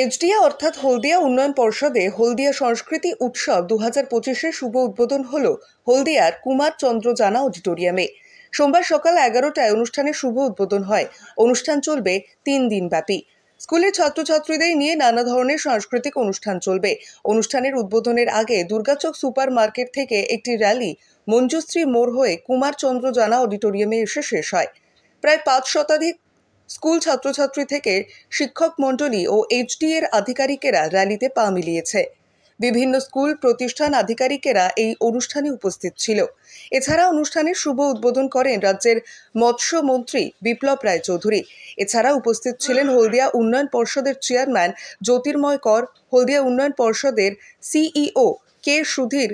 HDA অর্থাৎ হলদিয়া উন্নয়ন পর্ষদে হলদিয়া সংস্কৃতি উৎসব 2025-এর শুভ উদ্বোধন হল হলদিয়ার কুমার চন্দ্র জানা অডিটোরিয়ামে। সোমবার সকাল 11টায় অনুষ্ঠানের শুভ উদ্বোধন হয়। অনুষ্ঠান চলবে 3 দিন ব্যাপী। স্কুলের ছাত্রছাত্রীদের নিয়ে নানা ধরনের সাংস্কৃতিক অনুষ্ঠান চলবে। অনুষ্ঠানের উদ্বোধনের আগে দুর্গাচক সুপার মার্কেট থেকে একটি র্যালি মঞ্জুশ্রী মোড় হয়ে কুমার চন্দ্র জানা অডিটোরিয়ামে এসে শেষ হয়। প্রায় 5 শতাধিক স্কুল ছাত্রছাত্রী থেকে শিক্ষক মণ্ডলী ও এইচডিএ এর আধিকারিকেরা র্যালিতে পা মিলিয়েছে। বিভিন্ন স্কুল প্রতিষ্ঠান আধিকারিকেরা এই অনুষ্ঠানে উপস্থিত ছিল। এছাড়া অনুষ্ঠানের শুভ উদ্বোধন করেন রাজ্যের মৎস্য মন্ত্রী বিপ্লব রায় চৌধুরী। এছাড়া উপস্থিত ছিলেন হলদিয়া উন্নয়ন পর্ষদের চেয়ারম্যান জ্যোতির্ময় কর, হলদিয়া উন্নয়ন পর্ষদের সিইও কে সুধীর,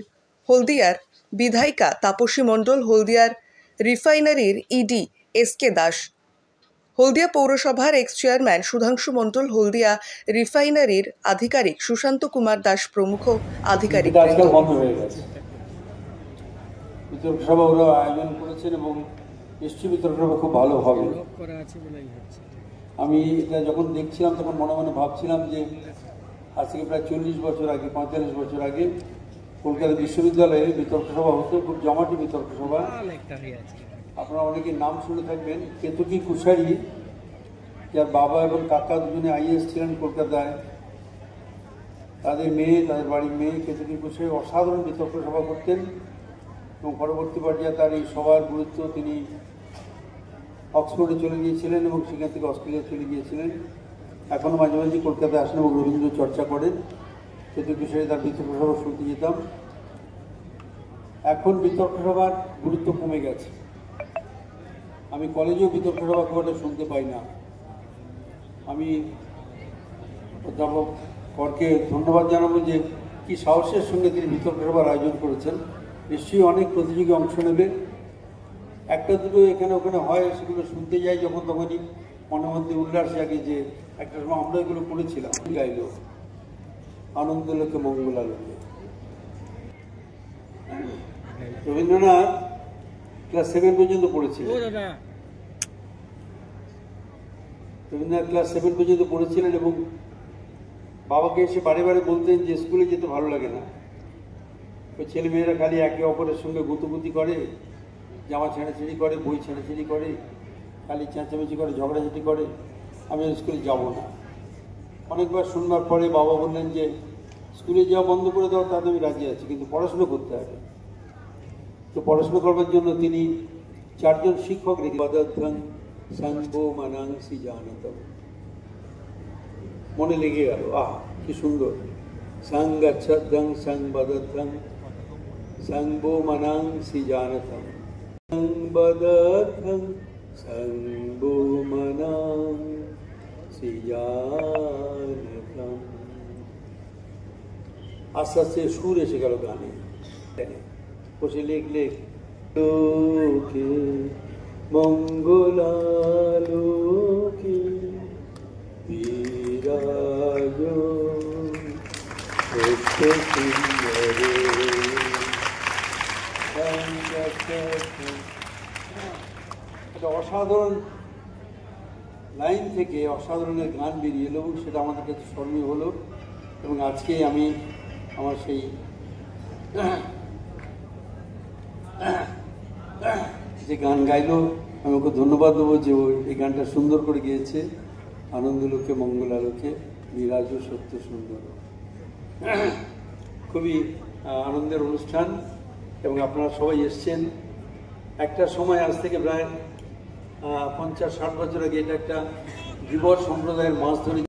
হলদিয়ার বিধায়িকা তাপসী মণ্ডল, হলদিয়ার রিফাইনারির ইডি এসকে দাস, হলদিয়া পৌরসভার এক্স চেয়ারম্যান সুধাংশু মণ্ডল, হলদিয়া রিফাইনারির আধিকারিক সুশান্ত কুমার দাস প্রমুখ আধিকারিক। বন্ধ হয়ে গেছে। বিতর্ক সভা ওরা আয়োজন করেছেন এবং নিশ্চয়ই বিতর্ক সভা খুব ভালো হবে। আমি এটা যখন দেখছিলাম তখন মনে মনে ভাবছিলাম যে আজ থেকে প্রায় 40 বছর আগে, 45 বছর আগে কলকাতা বিশ্ববিদ্যালয়ে বিতর্ক সভা হতো, খুব জমাটি বিতর্ক সভা। আপনারা অনেকে নাম শুনে থাকবেন, কেতকী কুশারি, যার বাবা এবং কাকা দুজনে আইএস ছিলেন কলকাতায়। তাদের মেয়ে, তাদের বাড়ির মেয়ে কেতকী কুশারি অসাধারণ বিতর্ক সভা করতেন এবং পরবর্তী পর্যায়ে তার এই সভার গুরুত্ব তিনি অক্সফোর্ডে চলে গিয়েছিলেন এবং সেখান থেকে অস্ট্রেলিয়া চলে গিয়েছিলেন। এখনও মাঝে মাঝে কলকাতায় আসেন এবং রবীন্দ্র চর্চা করেন। কেতকী কুশারি তার বিতর্ক সভা শুনতে যেতাম। এখন বিতর্ক সভার গুরুত্ব কমে গেছে। আমি কলেজেও বিতর্ক সভা খুব একটা শুনতে পাই না। আমি অধ্যাপক করকে ধন্যবাদ জানাবো যে কি সাহসের সঙ্গে তিনি বিতর্ক সভার আয়োজন করেছেন। নিশ্চয়ই অনেক প্রতিযোগী অংশ নেবে। একটা দুটো এখানে ওখানে হয়, সেগুলো শুনতে যাই যখন তখনই মনের মধ্যে উল্লাস জাগে যে একটা সময় আমরা এগুলো করেছিলাম। গাইল আনন্দ লোকে মঙ্গলালোকে। রবীন্দ্রনাথ ক্লাস 7 পর্যন্ত পড়েছিলেন। রবীন্দ্রনাথ ক্লাস 7 পর্যন্ত পড়েছিলেন এবং বাবাকে এসে বারে বারে বলতেন যে স্কুলে যেতে ভালো লাগে না। ওই ছেলেমেয়েরা খালি একে অপরের সঙ্গে গুতুগুতি করে, জামা ছেঁড়াছেঁড়ি করে, বই ছেঁড়াছেঁড়ি করে, খালি চেঁচামেচি করে, ঝগড়াঝাটি করে, আমি স্কুলে যাব না। অনেকবার শুনবার পরে বাবা বললেন যে স্কুলে যাওয়া বন্ধ করে দাও, তাতে আমি রাজি আছি, কিন্তু পড়াশুনো করতে হবে। তো পড়াশুনো করবার জন্য তিনি 4 জন শিক্ষক রেখে বাদাধ্যান সাংবো মানাংসি জানতম। মনে লেগে গেল, আহ কি সুন্দর। সাংগাচ্ছাদ্যাং সাংবাদাধ্যাং সাংবো মানাংসি জানতম সাংবাদাধ্যাং সাংবো মানাংসি জানতম। আস্তে আস্তে সুর এসে গেল গানে। বসে লিখলে লোকে মঙ্গলালোকে বিরাজ একটা অসাধারণ লাইন থেকে অসাধারণের গান বেরিয়ে এলো এবং সেটা আমাদের কাছে স্মরণীয় হলো। এবং আজকে আমি আমার সেই যে গান গাইলো, আমি ওকে ধন্যবাদ দেবো যে ও এই গানটা সুন্দর করে গিয়েছে। আনন্দলোকে মঙ্গলালোকে বিরাজ সত্য সুন্দর। খুবই আনন্দের অনুষ্ঠান এবং আপনারা সবাই এসছেন। একটা সময় আজ থেকে প্রায় 50-60 বছর আগে এটা একটা ধীবর সম্প্রদায়ের মাছ ধরে